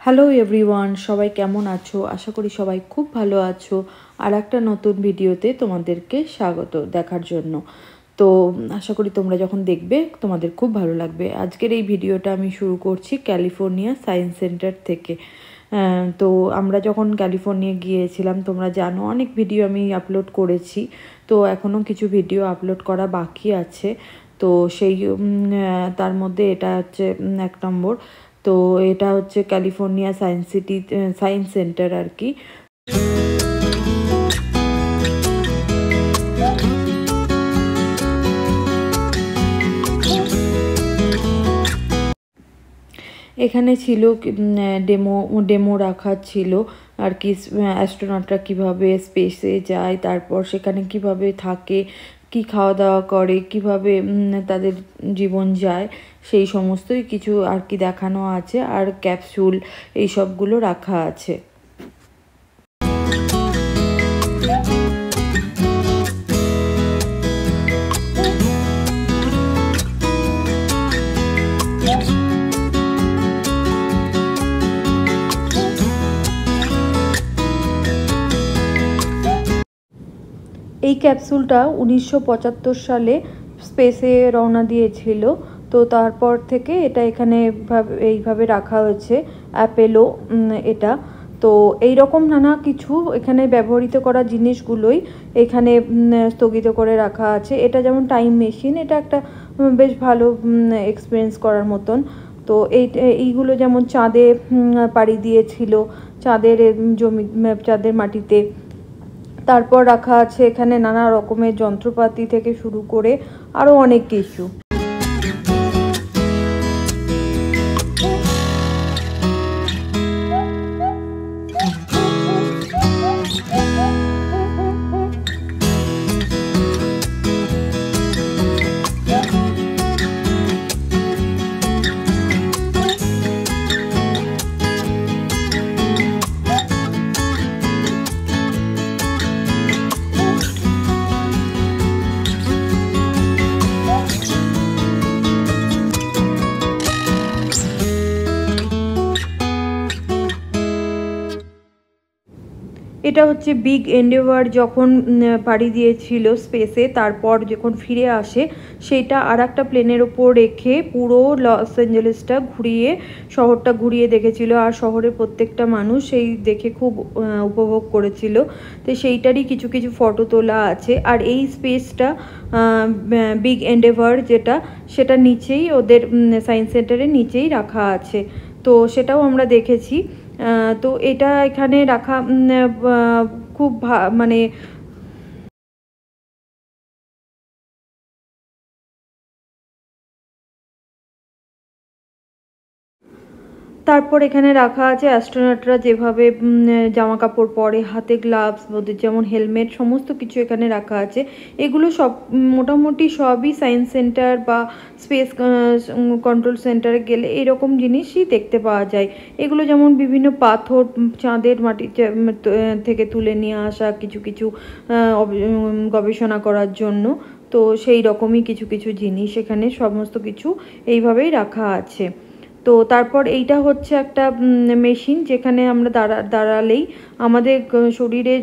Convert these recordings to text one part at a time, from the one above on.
Hello everyone, সবাই কেমন আছো? আশা করি সবাই খুব ভালো আছো। আর একটা নতুন ভিডিওতে তোমাদেরকে স্বাগত দেখার জন্য। তো আশা করি তোমরা যখন দেখবে তোমাদের খুব ভালো লাগবে। আজকের এই ভিডিওটা আমি শুরু করছি ক্যালিফোর্নিয়া সায়েন্স সেন্টার থেকে। তো আমরা যখন ক্যালিফোর্নিয়া গিয়েছিলাম, তোমরা জানো অনেক ভিডিও আমি আপলোড করেছি। তো এখনও কিছু ভিডিও আপলোড করা বাকি আছে। তো সেই তার মধ্যে এটা হচ্ছে 1 নম্বর। তো এটা হচ্ছে ক্যালিফোর্নিয়া সায়েন্স সেন্টার আর কি। এখানে ছিল ডেমো রাখা ছিল আর কি, অ্যাস্ট্রোনটরা কীভাবে স্পেসে যায়, তারপর সেখানে কিভাবে থাকে, কি খাওয়া দাওয়া করে, কিভাবে তাদের জীবন যায়, সেই সমস্তই কিছু আর কি দেখানো আছে। আর ক্যাপসুল এই সবগুলো রাখা আছে। এই ক্যাপসুলটা 1975 সালে স্পেসে রওনা দিয়েছিল। তো তারপর থেকে এটা এখানে এইভাবে রাখা হয়েছে, অ্যাপোলো এটা। তো এই রকম নানা কিছু এখানে ব্যবহৃত করা জিনিসগুলোই এখানে স্থগিত করে রাখা আছে। এটা যেমন টাইম মেশিন, এটা একটা বেশ ভালো এক্সপিরিয়েন্স করার মতন। তো এইগুলো যেমন চাঁদে পাড়ি দিয়েছিল, চাঁদের মাটিতে। তারপর রাখা আছে এখানে নানা রকমের যন্ত্রপাতি থেকে শুরু করে আরও অনেক কিছু। এটা হচ্ছে বিগ এন্ডেভার যখন পাড়ি দিয়েছিল স্পেসে, তারপর যখন ফিরে আসে সেটা আর একটা প্লেনের ওপর রেখে পুরো লস অ্যাঞ্জেলেসটা শহরটা ঘুরিয়ে দেখেছিল। আর শহরের প্রত্যেকটা মানুষ সেই দেখে খুব উপভোগ করেছিল। তো সেইটারই কিছু কিছু ফটো তোলা আছে। আর এই স্পেসটা বিগ এন্ডেভার সেটা নিচেই ওদের সায়েন্স সেন্টারের নিচেই রাখা আছে। তো সেটাও আমরা দেখেছি। তো এটা এখানে রাখা খুব মানে তারপর এখানে রাখা আছে অ্যাস্ট্রোনটরা যেভাবে জামা কাপড় পরে, হাতে গ্লাভস, ওদের যেমন হেলমেট, সমস্ত কিছু এখানে রাখা আছে। এগুলো সব মোটামুটি সবই সায়েন্স সেন্টার বা স্পেস কন্ট্রোল সেন্টারে গেলে এরকম জিনিসই দেখতে পাওয়া যায়। এগুলো যেমন বিভিন্ন পাথর, চাঁদের মাটি থেকে তুলে নিয়ে আসা কিছু কিছু গবেষণা করার জন্য। তো সেই রকমই কিছু কিছু জিনিস এখানে সমস্ত কিছু এইভাবেই রাখা আছে। তো তারপর এইটা হচ্ছে একটা মেশিন, যেখানে আমরা দাঁড়ালেই আমাদের শরীরে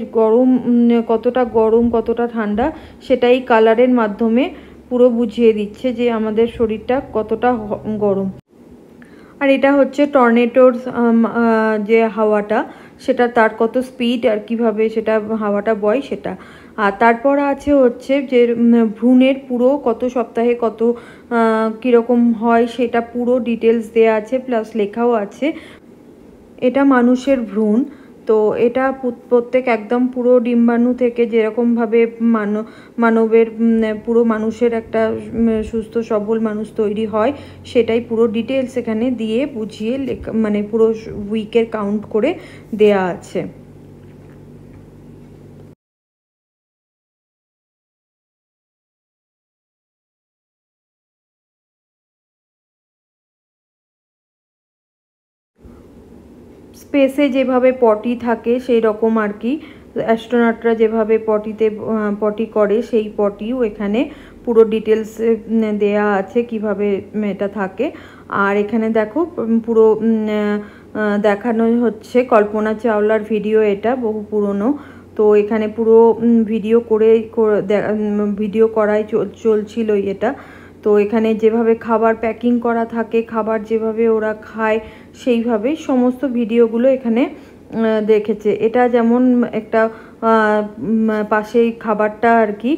কতটা গরম কতটা ঠান্ডা সেটাই কালারের মাধ্যমে পুরো বুঝিয়ে দিচ্ছে যে আমাদের শরীরটা কতটা গরম। আর এটা হচ্ছে টর্নেডোর যে হাওয়াটা, সেটা তার কত স্পিড আর কিভাবে সেটা হাওয়াটা বয় সেটা। আর তারপর আছে হচ্ছে যে ভ্রূণের পুরো কত সপ্তাহে কত কীরকম হয় সেটা পুরো ডিটেলস দেয়া আছে, প্লাস লেখাও আছে। এটা মানুষের ভ্রূণ। তো এটা প্রত্যেক একদম পুরো ডিম্বাণু থেকে যেরকমভাবে মানবের পুরো মানুষের একটা সুস্থ সবল মানুষ তৈরি হয়, সেটাই পুরো ডিটেলস এখানে দিয়ে বুঝিয়ে মানে পুরো উইকের কাউন্ট করে দেয়া আছে। স্পেসে যেভাবে পটি থাকে সেই রকম আর কি, অ্যাস্ট্রোনটরা যেভাবে পটি করে সেই পটিও এখানে পুরো ডিটেলস দেয়া আছে কিভাবে এটা থাকে। আর এখানে দেখো পুরো দেখানো হচ্ছে। কল্পনা চাওলার ভিডিও, এটা বহু পুরনো। তো এখানে পুরো ভিডিও করাই চলছিল এটা। তো এখানে যেভাবে খাবার প্যাকিং করা থাকে, খাবার যেভাবে ওরা খায়, সেইভাবে সমস্ত ভিডিওগুলো এখানে দেখেছে। এটা যেমন একটা পাশেই খাবারটা আর কি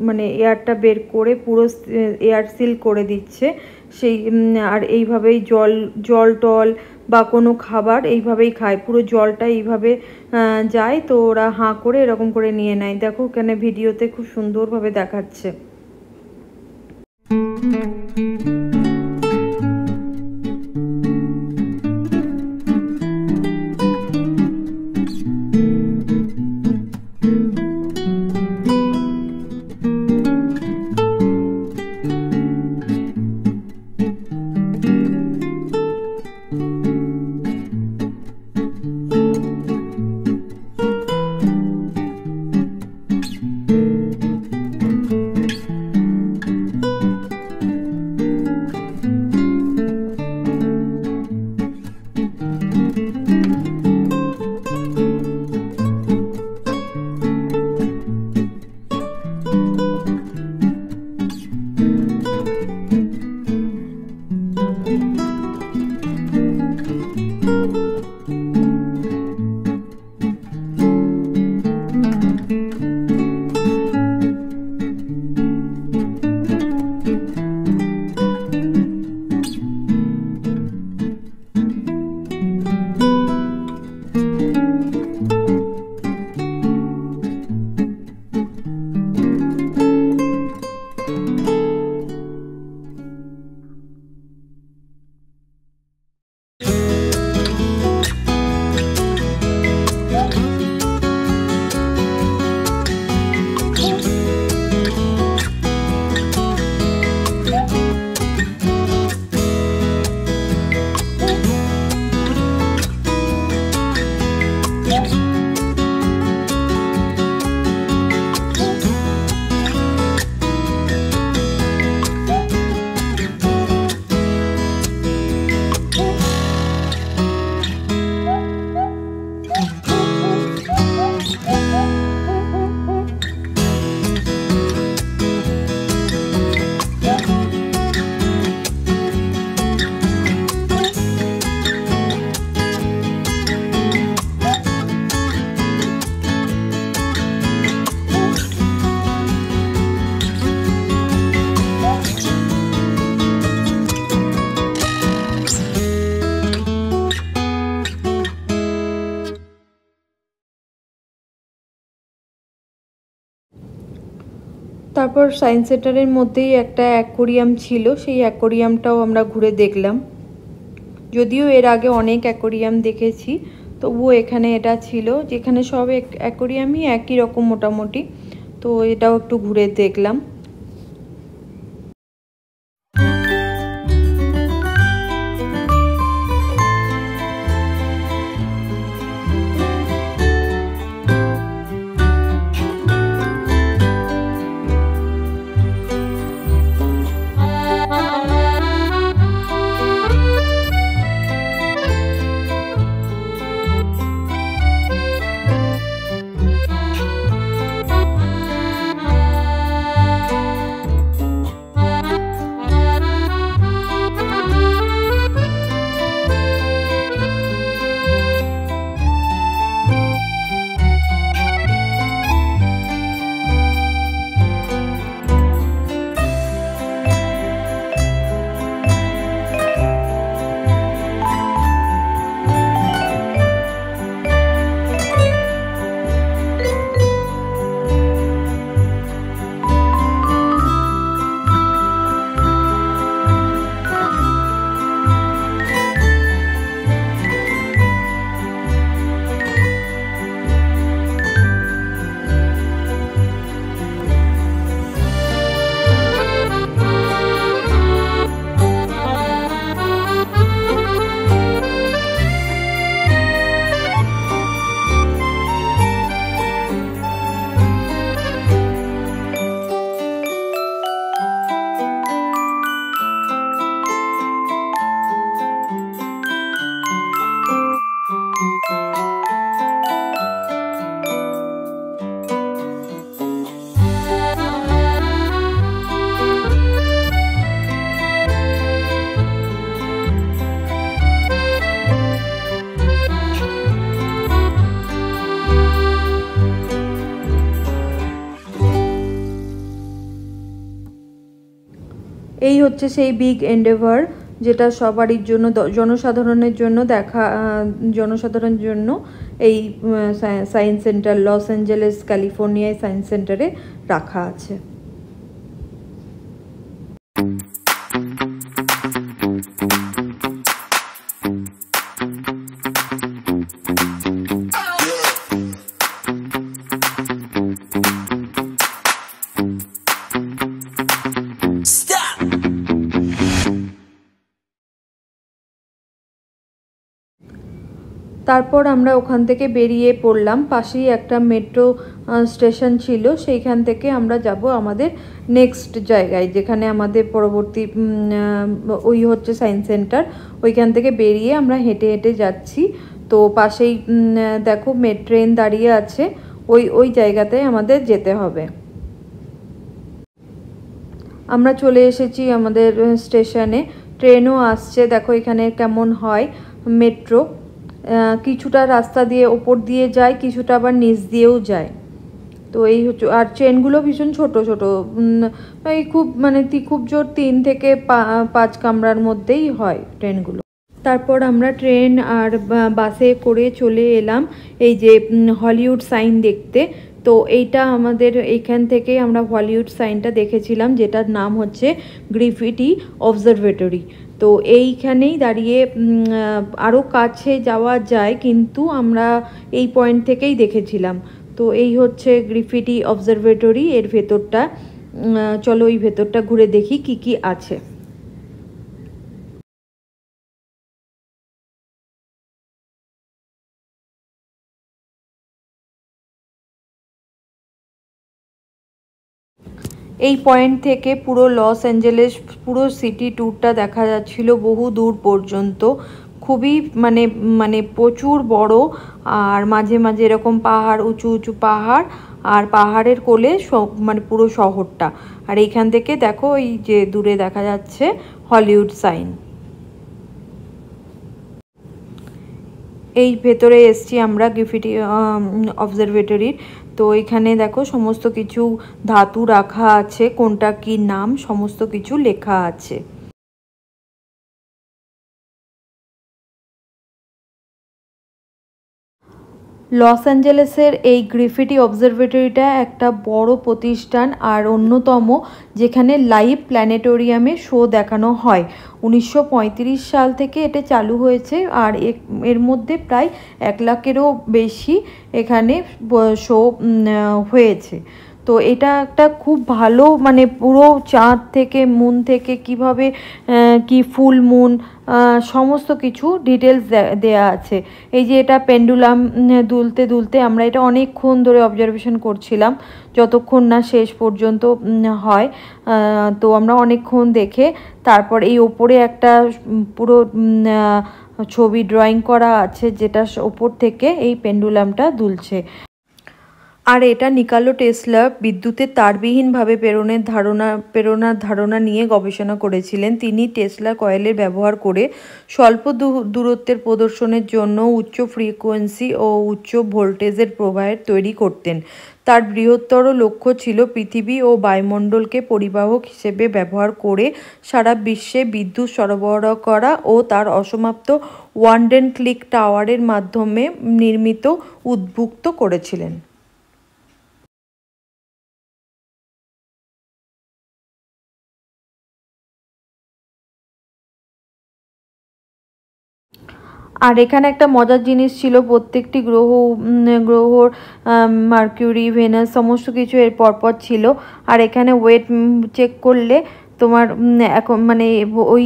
মানে এয়ারটা বের করে পুরো এয়ার সিল করে দিচ্ছে সেই। আর এইভাবেই জল টল বা কোনো খাবার এইভাবেই খায়, পুরো জলটা এইভাবে যায়। তো ওরা হাঁ করে এরকম করে নিয়ে নেয়। দেখো এখানে ভিডিওতে খুব সুন্দরভাবে দেখাচ্ছে। তারপর সায়েন্স সেন্টারের মধ্যেই একটা অ্যাকোরিয়াম ছিল, সেই অ্যাকোরিয়ামটাও আমরা ঘুরে দেখলাম। যদিও এর আগে অনেক অ্যাকোরিয়াম দেখেছি, তবুও এখানে এটা ছিল, যেখানে সব অ্যাকোরিয়ামই একই রকম মোটামুটি। তো এটাও একটু ঘুরে দেখলাম। এই হচ্ছে সেই বিগ এন্ডেভার, যেটা সবারই জন্য জনসাধারণের জন্য জনসাধারণের জন্য এই সায়েন্স সেন্টার লস অ্যাঞ্জেলেস ক্যালিফোর্নিয়ায় সায়েন্স সেন্টারে রাখা আছে। তারপর আমরা ওখান থেকে বেরিয়ে পড়লাম, পাশেই একটা মেট্রো স্টেশন ছিল, সেইখান থেকে আমরা যাব আমাদের নেক্সট জায়গায়, যেখানে আমাদের পরবর্তী ওই হচ্ছে সায়েন্স সেন্টার। ওইখান থেকে বেরিয়ে আমরা হেঁটে হেঁটে যাচ্ছি। তো পাশেই দেখো ট্রেন দাঁড়িয়ে আছে, ওই জায়গাটায় আমাদের যেতে হবে। আমরা চলে এসেছি আমাদের স্টেশনে, ট্রেনও আসছে। দেখো এখানে কেমন হয় মেট্রো, কিছুটা রাস্তা দিয়ে ওপর দিয়ে যায়, কিছুটা আবার নিচ দিয়েও যায়। তো এই হচ্ছে, আর ট্রেনগুলো ভীষণ ছোট ছোট, এই খুব জোর 3 থেকে 5 কামরার মধ্যেই হয় ট্রেনগুলো। তারপর আমরা ট্রেন আর বাসে করে চলে এলাম এই যে হলিউড সাইন দেখতে। তো এইটা আমাদের এইখান থেকে আমরা হলিউড সাইনটা দেখেছিলাম, যেটার নাম হচ্ছে গ্রিফিটি অবজারভেটরি। তো এইখানেই দাঁড়িয়ে আরও কাছে যাওয়া যায়, কিন্তু আমরা এই পয়েন্ট থেকেই দেখেছিলাম। তো এই হচ্ছে গ্রিফিটি অবজারভেটরি, এর ভেতরটা। চলো এই ভেতরটা ঘুরে দেখি কি কি আছে। এই পয়েন্ট থেকে পুরো লস অ্যাঞ্জেলেস পুরো সিটি ট্যুরটা দেখা যাচ্ছিল বহু দূর পর্যন্ত। খুবই মানে প্রচুর বড়, আর মাঝে মাঝে এরকম পাহাড়, উঁচু উঁচু পাহাড়, আর পাহাড়ের কোলে পুরো শহরটা। আর এইখান থেকে দেখো এই যে দূরে দেখা যাচ্ছে হলিউড সাইন। এই ভেতরে এসছি আমরা গ্রিফিটি অবজারভেটরির। তো এখানে দেখো সমস্ত কিছু ধাতু রাখা আছে, কোনটা কি নাম সমস্ত কিছু লেখা আছে। লস অ্যাঞ্জেলেসের এই গ্রিফিটি অবজারভেটরিটা একটা বড় প্রতিষ্ঠান আর অন্যতম, যেখানে লাইভ প্ল্যানেটোরিয়ামে শো দেখানো হয়। 1935 সাল থেকে এটা চালু হয়েছে, আর এর মধ্যে প্রায় 1 লাখেরও বেশি এখানে শো হয়েছে। তো এটা একটা খুব ভালো, পুরো চাঁদ থেকে মুন থেকে কিভাবে কি ফুল মুন সমস্ত কিছু ডিটেলস দেয়া আছে। এই যে এটা পেন্ডুলাম দুলতে দুলতে আমরা এটা অনেকক্ষণ ধরে অবজারভেশন করছিলাম, যতক্ষণ না শেষ পর্যন্ত হয়। তো আমরা অনেকক্ষণ দেখে তারপর এই ওপরে একটা পুরো ছবি ড্রয়িং করা আছে, যেটা ওপর থেকে এই পেন্ডুলামটা দুলছে। আর এটা নিকোলা টেসলা বিদ্যুতের তারবিহীনভাবে প্রেরণার ধারণা নিয়ে গবেষণা করেছিলেন। তিনি টেসলা কয়েলের ব্যবহার করে স্বল্প দূরত্বের প্রদর্শনের জন্য উচ্চ ফ্রিকোয়েন্সি ও উচ্চ ভোল্টেজের প্রবাহের তৈরি করতেন। তার বৃহত্তর লক্ষ্য ছিল পৃথিবী ও বায়ুমণ্ডলকে পরিবাহক হিসেবে ব্যবহার করে সারা বিশ্বে বিদ্যুৎ সরবরাহ করা, ও তার অসমাপ্ত ওয়ান্ডেন ক্লিক টাওয়ারের মাধ্যমে নির্মিত উদ্বুদ্ধ করেছিলেন। আর এখানে একটা মজার জিনিস ছিল, প্রত্যেকটি গ্রহর মার্কিউরি, ভেনাস সমস্ত কিছু এর পরপর ছিল। আর এখানে ওয়েট চেক করলে তোমার এখন ওই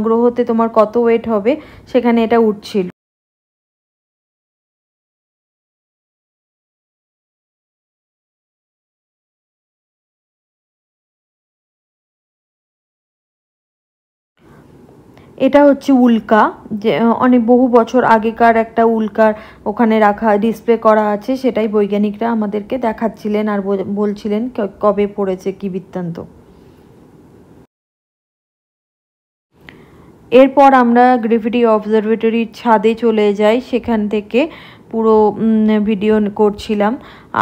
গ্রহতে তোমার কত ওয়েট হবে সেখানে এটা উঠছিল। এটা হচ্ছে উল্কা, যে অনেক বহু বছর আগেকার একটা উল্কার ওখানে রাখা ডিসপ্লে করা আছে, সেটাই বৈজ্ঞানিকরা আমাদেরকে দেখাচ্ছিলেন আর বলছিলেন কবে পড়েছে কি বৃত্তান্ত। এরপর আমরা গ্রেভিটি অবজারভেটরির ছাদে চলে যাই, সেখান থেকে পুরো ভিডিও করছিলাম।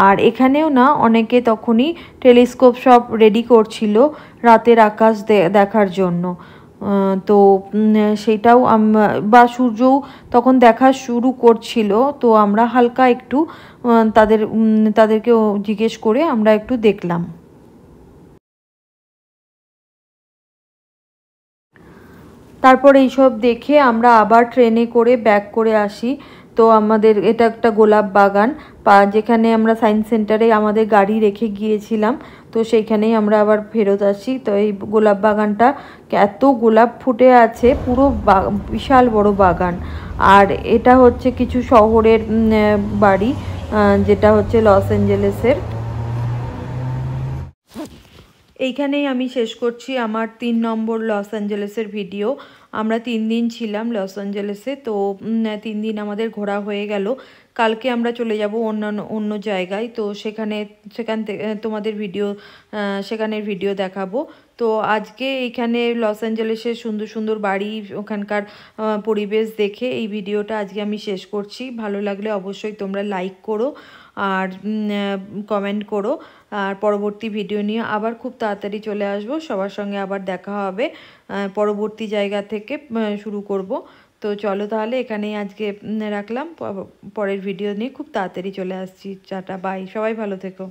আর এখানেও না অনেকে তখনই টেলিস্কোপ সব রেডি করছিল রাতের আকাশ দেখার জন্য। তো সেটাও বা সূর্যও তখন দেখা শুরু করছিল, তো আমরা হালকা একটু তাদেরকেও জিজ্ঞেস করে আমরা একটু দেখলাম। তারপর এইসব দেখে আমরা আবার ট্রেনে করে ব্যাক করে আসি। তো আমাদের এটা একটা গোলাপ বাগান, যেখানে আমরা সায়েন্স সেন্টারে আমাদের গাড়ি রেখে গিয়েছিলাম, তো সেইখানেই আমরা আবার ফেরত আসি। তো এই গোলাপ বাগানটা এত গোলাপ ফুটে আছে, পুরো বিশাল বড় বাগান। আর এটা হচ্ছে কিছু শহরের বাড়ি, যেটা হচ্ছে লস অ্যাঞ্জেলেসের। এইখানেই আমি শেষ করছি আমার 3 নম্বর লস অ্যাঞ্জেলেসের ভিডিও। আমরা 3 দিন ছিলাম লস অ্যাঞ্জেলেসে, তো 3 দিন আমাদের ঘোরা হয়ে গেল। কালকে আমরা চলে যাব অন্য জায়গায়, তো সেখান থেকে তোমাদের সেখানের ভিডিও দেখাবো। তো আজকে এইখানে লস অ্যাঞ্জেলেসের সুন্দর সুন্দর বাড়ি, ওখানকার পরিবেশ দেখে এই ভিডিওটা আজকে আমি শেষ করছি। ভালো লাগলে অবশ্যই তোমরা লাইক করো আর কমেন্ট করো। আর পরবর্তী ভিডিও নিয়ে আবার খুব তাড়াতাড়ি চলে আসব, সবার সঙ্গে আবার দেখা হবে। পরবর্তী জায়গা থেকে শুরু করব। তো চলো তাহলে এখানেই আজকে রাখলাম, পরের ভিডিও নিয়ে খুব তাড়াতাড়ি চলে আসছি। টাটা, বাই, সবাই ভালো থেকো।